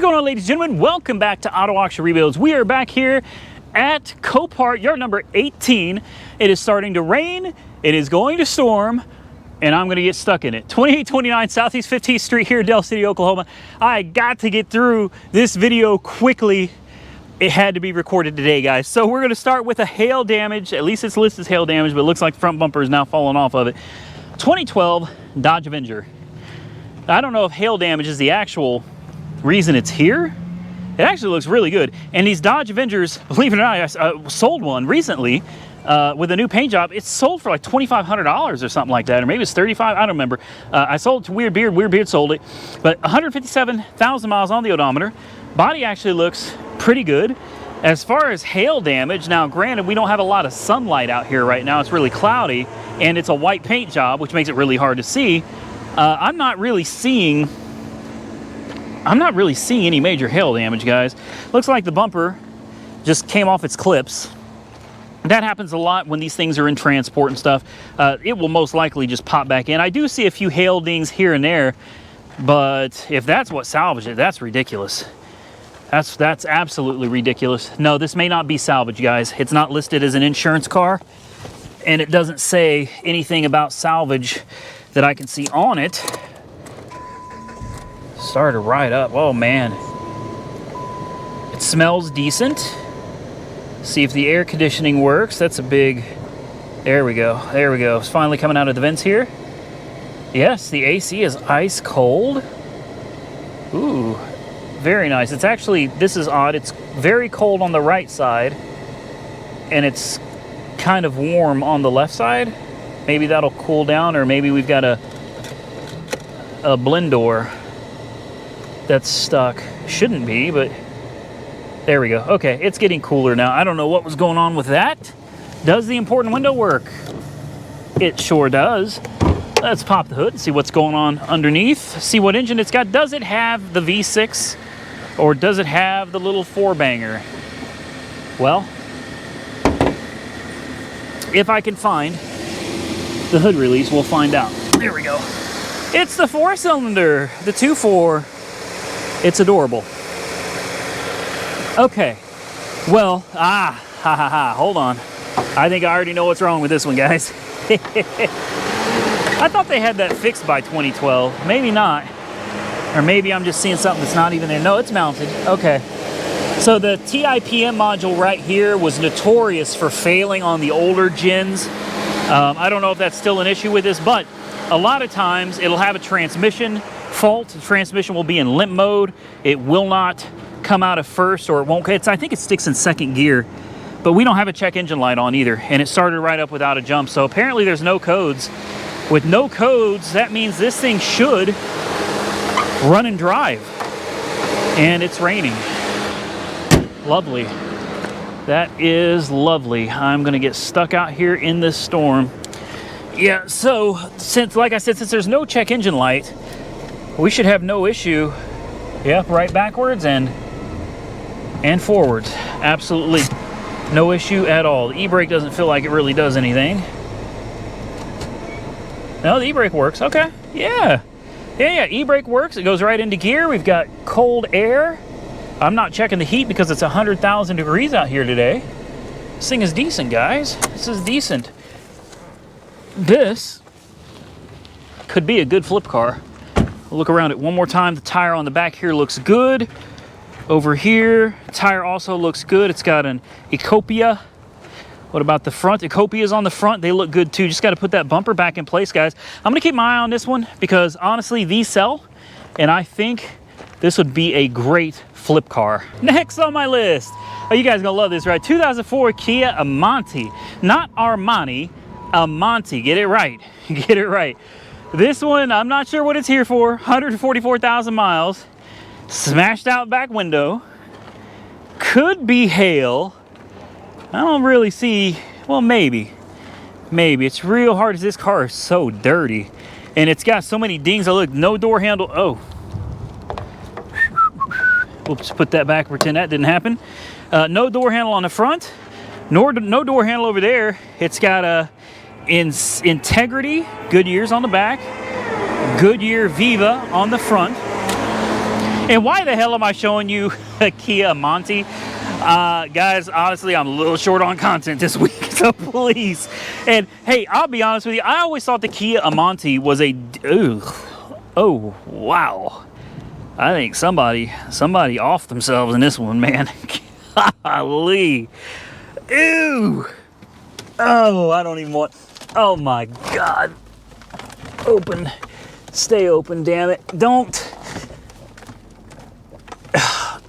going on, ladies and gentlemen? Welcome back to Auto Auction Rebuilds. We are back here at Copart, yard number 18. It is starting to rain, it is going to storm, and I'm going to get stuck in it. 2829 Southeast 15th Street here in Del City, Oklahoma. I got to get through this video quickly. It had to be recorded today, guys. So we're going to start with a hail damage. At least it's listed as hail damage, but it looks like the front bumper is now falling off of it. 2012 Dodge Avenger. I don't know if hail damage is the actual reason it's here. It actually looks really good. And these Dodge Avengers, believe it or not, I sold one recently with a new paint job. It's sold for like $2,500 or something like that, or maybe it's $35. I don't remember. I sold it to Weird Beard sold it, but 157,000 miles on the odometer. Body actually looks pretty good. As far as hail damage, now granted, we don't have a lot of sunlight out here right now. It's really cloudy, and it's a white paint job, which makes it really hard to see. I'm not really seeing any major hail damage, guys. Looks like the bumper just came off its clips. That happens a lot when these things are in transport and stuff. It will most likely just pop back in. I do see a few hail dings here and there, but if that's what salvaged it, that's ridiculous. That's absolutely ridiculous. No, this may not be salvage, guys. It's not listed as an insurance car, and it doesn't say anything about salvage that I can see on it. Started right up. Oh man, it smells decent. See if the air conditioning works. That's a big, there we go, it's finally coming out of the vents here. Yes, the AC is ice cold. Ooh, very nice. It's actually, this is odd, it's very cold on the right side and it's kind of warm on the left side. Maybe that'll cool down, or maybe we've got a blend door that's stuck. Shouldn't be, but there we go. Okay, it's getting cooler now. I don't know what was going on with that. Does the important window work? It sure does. Let's pop the hood and see what's going on underneath. See what engine it's got. Does it have the V6 or does it have the little four-banger? Well, if I can find the hood release, we'll find out. There we go. It's the 4-cylinder, the 2.4. It's adorable. Okay, well, hold on. I think I already know what's wrong with this one, guys. I thought they had that fixed by 2012. Maybe not. Or maybe I'm just seeing something that's not even there. No, it's mounted. Okay. So the TIPM module right here was notorious for failing on the older gens. I don't know if that's still an issue with this, but a lot of times it'll have a transmission fault. The transmission will be in limp mode. It will not come out of first, or it won't. I think it sticks in second gear, but we don't have a check engine light on either, and it started right up without a jump. So apparently there's no codes. With no codes, that means this thing should run and drive, and it's raining. Lovely. That is lovely. I'm gonna get stuck out here in this storm. Yeah, so since, like I said, since there's no check engine light, we should have no issue. Yep, right backwards and forwards. Absolutely no issue at all. The e-brake doesn't feel like it really does anything. No, the e-brake works. Okay, yeah. E-brake works. It goes right into gear. We've got cold air. I'm not checking the heat because it's 100,000 degrees out here today. This thing is decent, guys. This is decent. This could be a good flip car. Look around it one more time. The tire on the back here looks good. Over here, tire also looks good. It's got an Ecopia. What about the front? Ecopia's on the front. They look good too. Just got to put that bumper back in place, guys. I'm going to keep my eye on this one because honestly, these sell, and I think this would be a great flip car. Next on my list. Oh, you guys are going to love this, right? 2004 Kia Amarante. Not Armani, Amarante. Get it right. Get it right. This one, I'm not sure what it's here for. 144,000 miles. Smashed out back window. Could be hail. I don't really see, well, maybe. It's real hard. This car is so dirty. And it's got so many dings. Oh, look, no door handle. Oh. We'll just put that back, pretend that didn't happen. No door handle on the front. No door handle over there. It's got a Integrity Goodyears on the back. Goodyear Viva on the front. And why the hell am I showing you a Kia Amarante? Guys, honestly, I'm a little short on content this week, so please. And hey, I'll be honest with you, I always thought the Kia Amarante was a... Oh, wow. I think somebody offed themselves in this one, man. Golly. Ew. Oh, I don't even want... Oh, my God. Open. Stay open, damn it. Don't.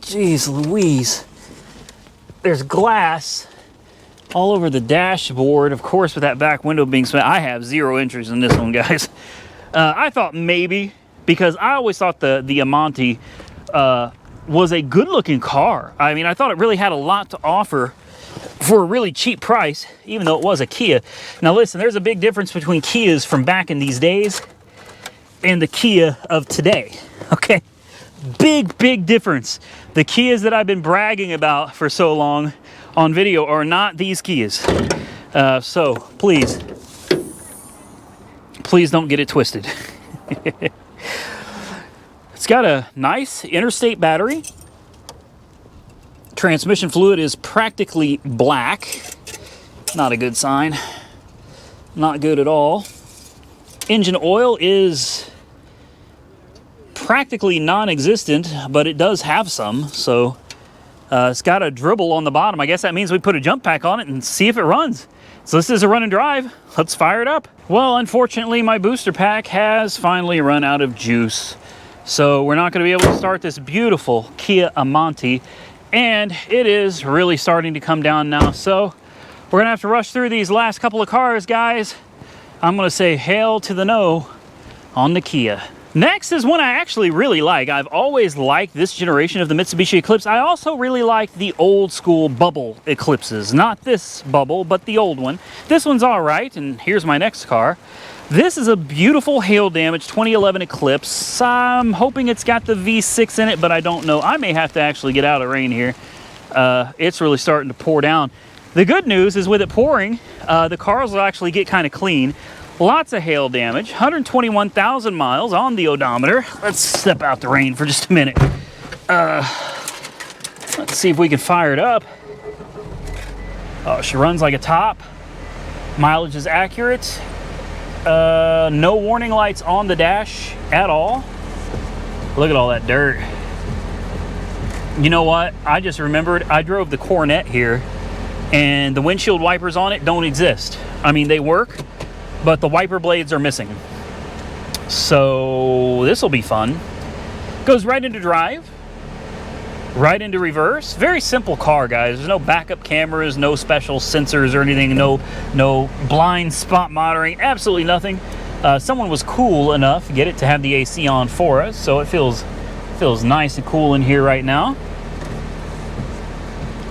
Jeez Louise. There's glass all over the dashboard. Of course, with that back window being spent, I have zero interest in this one, guys. I thought maybe, because I always thought the Amarante was a good-looking car. I mean, I thought it really had a lot to offer for a really cheap price, even though it was a Kia. Now, listen, there's a big difference between Kias from back in these days and the Kia of today, okay? Big difference. The Kias that I've been bragging about for so long on video are not these Kias. So please don't get it twisted. It's got a nice interstate battery. Transmission fluid is practically black. Not a good sign. Not good at all. Engine oil is practically non-existent, but it does have some. So it's got a dribble on the bottom. I guess that means we put a jump pack on it and see if it runs. So this is a run and drive. Let's fire it up. Well, unfortunately, my booster pack has finally run out of juice. So we're not going to be able to start this beautiful Kia Amarante. And it is really starting to come down now. So we're going to have to rush through these last couple of cars, guys. I'm going to say hail to the no on the Kia. Next is one I actually really like. I've always liked this generation of the Mitsubishi Eclipse. I also really like the old school bubble Eclipses. Not this bubble, but the old one. This one's all right, and here's my next car. This is a beautiful hail damage 2011 Eclipse. I'm hoping it's got the V6 in it, but I don't know. I may have to actually get out of rain here. It's really starting to pour down. The good news is with it pouring, the cars will actually get kind of clean. Lots of hail damage, 121,000 miles on the odometer. Let's step out the rain for just a minute. Let's see if we can fire it up. Oh, she runs like a top. Mileage is accurate. No warning lights on the dash at all. Look at all that dirt. You know what? I just remembered I drove the Corvette here, and the windshield wipers on it don't exist. I mean, they work, but the wiper blades are missing. So this will be fun. Goes right into drive, right into reverse. Very simple car, guys. There's no backup cameras, no special sensors or anything, no blind spot monitoring, absolutely nothing. Someone was cool enough to get it to have the AC on for us, so it feels nice and cool in here right now.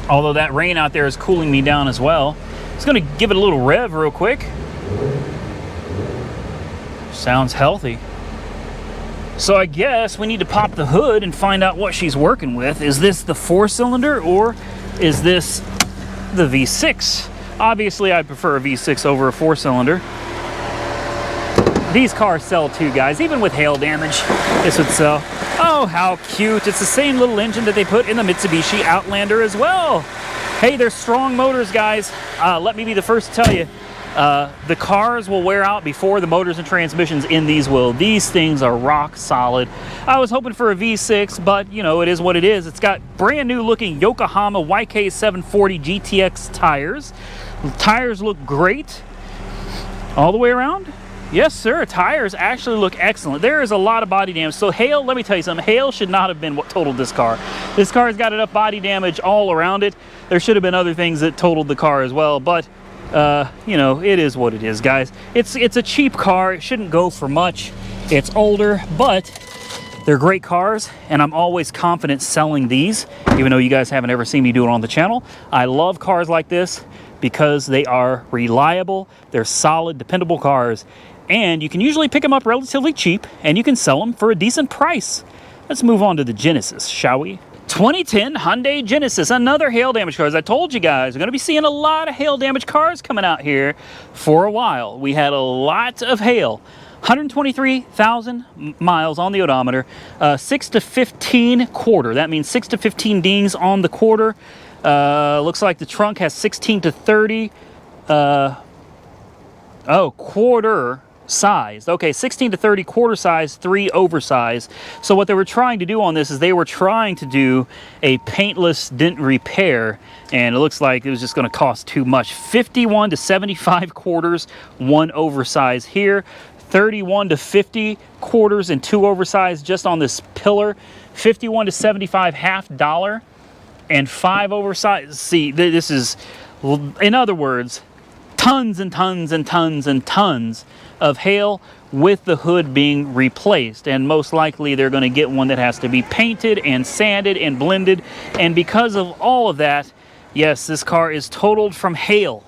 Although that rain out there is cooling me down as well. Just gonna give it a little rev real quick. Sounds healthy. So I guess we need to pop the hood and find out what she's working with. Is this the 4-cylinder or is this the V6? Obviously, I'd prefer a V6 over a 4-cylinder. These cars sell too, guys. Even with hail damage, this would sell. Oh, how cute. It's the same little engine that they put in the Mitsubishi Outlander as well. Hey, they're strong motors, guys. Let me be the first to tell you. The cars will wear out before the motors and transmissions in these will. These things are rock solid. I was hoping for a V6, but you know, it is what it is. It's got brand new looking Yokohama YK740 GTX tires. The tires look great all the way around. Yes, sir. Tires actually look excellent. There is a lot of body damage. So hail, let me tell you something. Hail should not have been what totaled this car. This car's got enough body damage all around it. There should have been other things that totaled the car as well, but you know, it is what it is, guys. It's a cheap car. It shouldn't go for much. It's older, but they're great cars, and I'm always confident selling these, even though you guys haven't ever seen me do it on the channel. I love cars like this because they are reliable. They're solid, dependable cars, and you can usually pick them up relatively cheap, and you can sell them for a decent price. Let's move on to the Genesis, shall we? 2010 Hyundai Genesis, another hail damage car. As I told you guys, we're going to be seeing a lot of hail damage cars coming out here for a while. We had a lot of hail 123,000 miles on the odometer, 6 to 15 quarter. That means 6 to 15 dings on the quarter. Looks like the trunk has 16 to 30. Quarter size. Okay, 16 to 30 quarter size, 3 oversized. So what they were trying to do on this is they were trying to do a paintless dent repair, and it looks like it was just going to cost too much. 51 to 75 quarters, 1 oversized here. 31 to 50 quarters and 2 oversized just on this pillar. 51 to 75 half dollar and 5 oversized. See, this is, in other words, tons and tons and tons and tons of hail with the hood being replaced. And most likely they're going to get one that has to be painted and sanded and blended. And because of all of that, yes, this car is totaled from hail.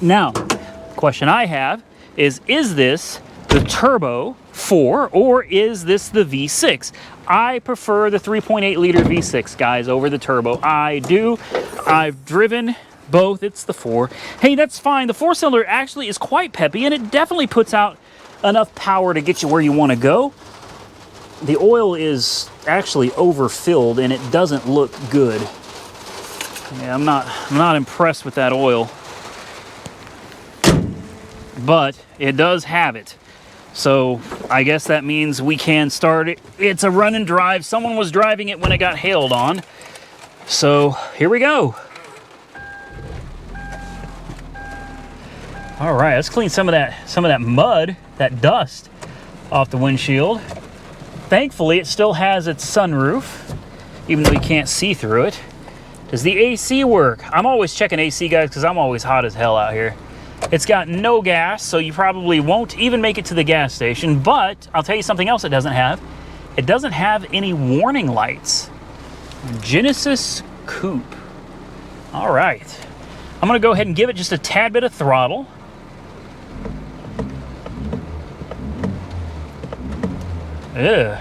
Now, the question I have is this the Turbo 4 or is this the V6? I prefer the 3.8 liter V6, guys, over the Turbo. I do. I've driven both. It's the 4. Hey, that's fine. The 4-cylinder actually is quite peppy, and it definitely puts out enough power to get you where you want to go. The oil is actually overfilled, and it doesn't look good. Yeah, I'm not impressed with that oil, but it does have it. So I guess that means we can start it. It's a run and drive. Someone was driving it when it got hailed on. So here we go. All right, let's clean some of that mud, that dust off the windshield. Thankfully, it still has its sunroof, even though you can't see through it. Does the AC work? I'm always checking AC, guys, because I'm always hot as hell out here. It's got no gas, so you probably won't even make it to the gas station. But I'll tell you something else it doesn't have. It doesn't have any warning lights. Genesis Coupe. All right. I'm going to go ahead and give it just a tad bit of throttle. Ugh.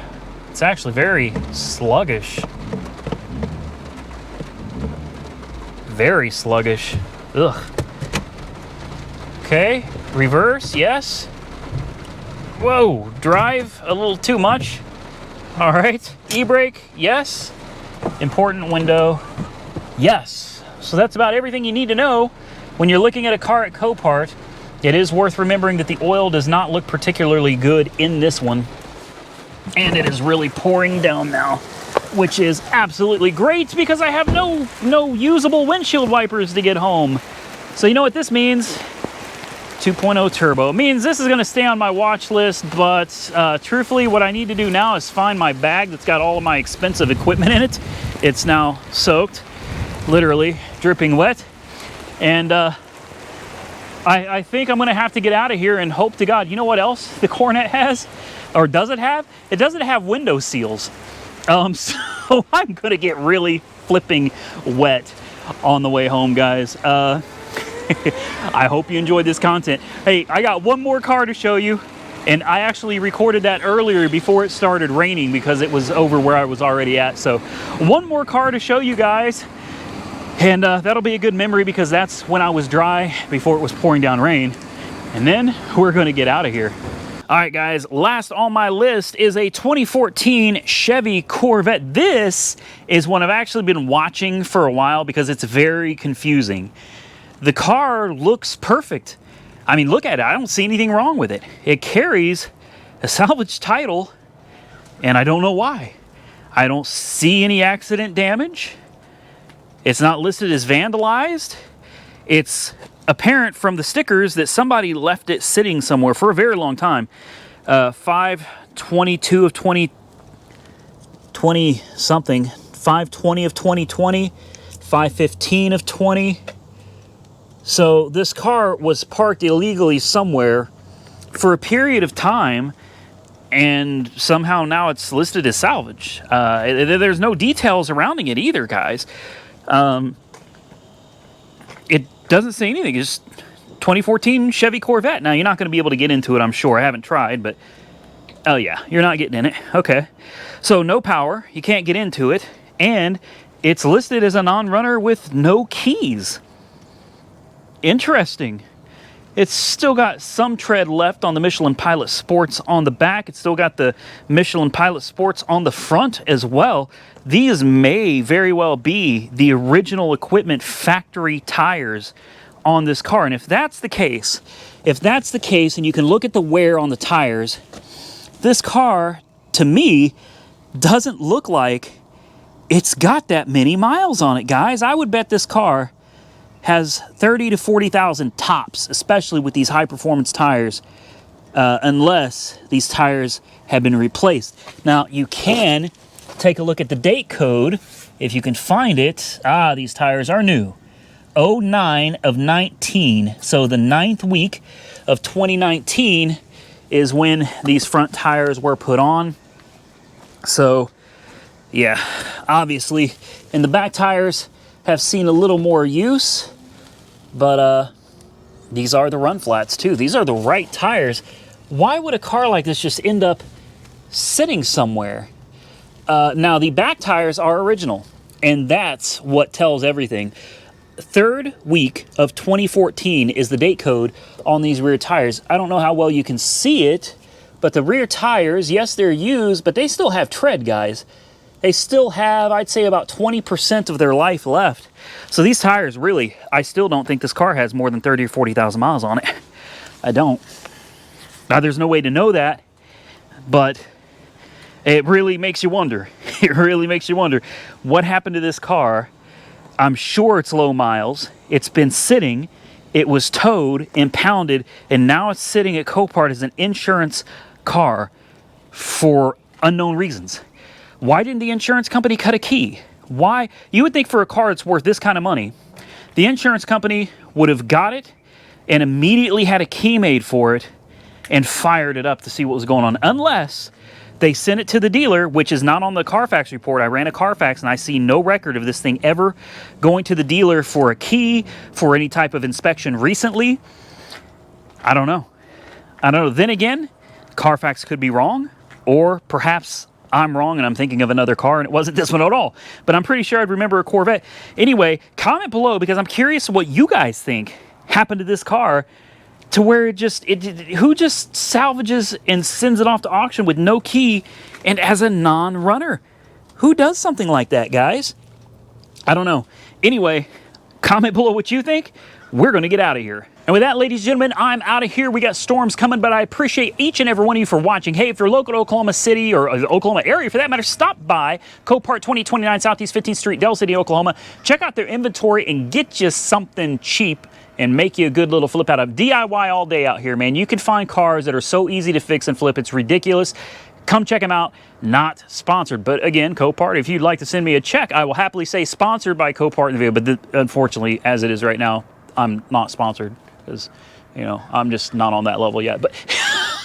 It's actually very sluggish. Very sluggish. Ugh. Okay, reverse, yes. Whoa, drive a little too much. All right, e-brake, yes. Important window, yes. So that's about everything you need to know when you're looking at a car at Copart. It is worth remembering that the oil does not look particularly good in this one. And it is really pouring down now, which is absolutely great because I have no usable windshield wipers to get home. So you know what this means? 2.0 turbo. It means this is going to stay on my watch list, but truthfully, what I need to do now is find my bag that's got all of my expensive equipment in it. It's now soaked, literally dripping wet. And I think I'm going to have to get out of here and hope to God. You know what else the Corvette has? Or does it have? It doesn't have window seals. So I'm going to get really flipping wet on the way home, guys. I hope you enjoyed this content. Hey, I got one more car to show you, and I actually recorded that earlier before it started raining because it was over where I was already at. So one more car to show you guys, and that'll be a good memory because that's when I was dry before it was pouring down rain. And then we're going to get out of here. All right, guys, last on my list is a 2014 Chevy Corvette. This is one I've actually been watching for a while because it's very confusing. The car looks perfect. I mean, look at it. I don't see anything wrong with it. It carries a salvage title, and I don't know why. I don't see any accident damage. It's not listed as vandalized. It's apparent from the stickers that somebody left it sitting somewhere for a very long time. 5/22 of 2020 something. 5/20 of 2020. 5/15 of 20. So this car was parked illegally somewhere for a period of time, and somehow now it's listed as salvage. There's no details surrounding it either, guys. It doesn't say anything. It's just 2014 Chevy Corvette. Now, you're not going to be able to get into it, I'm sure. I haven't tried, but... Oh, yeah. You're not getting in it. Okay. So, no power. You can't get into it. And it's listed as a non-runner with no keys. Interesting. It's still got some tread left on the Michelin Pilot Sports on the back. It's still got the Michelin Pilot Sports on the front as well. These may very well be the original equipment factory tires on this car. And if that's the case, and you can look at the wear on the tires, this car, to me, doesn't look like it's got that many miles on it, guys. I would bet this car has 30 to 40,000 tops, especially with these high-performance tires, unless these tires have been replaced. Now, you can take a look at the date code, if you can find it. These tires are new. 09 of 19. So the 9th week of 2019 is when these front tires were put on. So, yeah, obviously, and the back tires have seen a little more use, but these are the run flats too. These are the right tires. Why would a car like this just end up sitting somewhere? Now, the back tires are original, and that's what tells everything. 3rd week of 2014 is the date code on these rear tires. I don't know how well you can see it, but the rear tires, yes, they're used, but they still have tread, guys. They still have, I'd say, about 20% of their life left. So these tires, really, I still don't think this car has more than 30 or 40,000 miles on it. I don't. Now, there's no way to know that, but it really makes you wonder. It really makes you wonder. What happened to this car? I'm sure it's low miles. It's been sitting. It was towed, impounded, and now it's sitting at Copart as an insurance car for unknown reasons. Why didn't the insurance company cut a key? Why? You would think for a car that's worth this kind of money, the insurance company would have got it and immediately had a key made for it and fired it up to see what was going on. Unless they sent it to the dealer, which is not on the Carfax report. I ran a Carfax and I see no record of this thing ever going to the dealer for a key, for any type of inspection recently. I don't know. I don't know. Then again, Carfax could be wrong, or perhaps I'm wrong and I'm thinking of another car and it wasn't this one at all. But I'm pretty sure I'd remember a Corvette. Anyway, comment below because I'm curious what you guys think happened to this car to where who just salvages and sends it off to auction with no key and as a non-runner? Who does something like that, guys? I don't know. Anyway, comment below what you think. We're going to get out of here. And with that, ladies and gentlemen, I'm out of here. We got storms coming, but I appreciate each and every one of you for watching. Hey, if you're local to Oklahoma City or the Oklahoma area for that matter, stop by Copart 2029 Southeast 15th Street, Del City, Oklahoma. Check out their inventory and get you something cheap and make you a good little flip out of DIY all day out here, man. You can find cars that are so easy to fix and flip. It's ridiculous. Come check them out. Not sponsored, but again, Copart, if you'd like to send me a check, I will happily say sponsored by Copart in the video, but unfortunately, as it is right now, I'm not sponsored because, you know, I'm just not on that level yet. But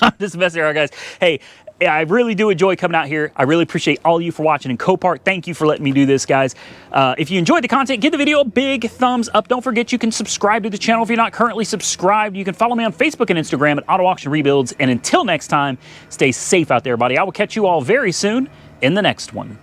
I'm just messing around, guys. Hey, I really do enjoy coming out here. I really appreciate all of you for watching. And Copart, thank you for letting me do this, guys. If you enjoyed the content, give the video a big thumbs up. Don't forget you can subscribe to the channel if you're not currently subscribed. You can follow me on Facebook and Instagram at Auto Auction Rebuilds. And until next time, stay safe out there, buddy. I will catch you all very soon in the next one.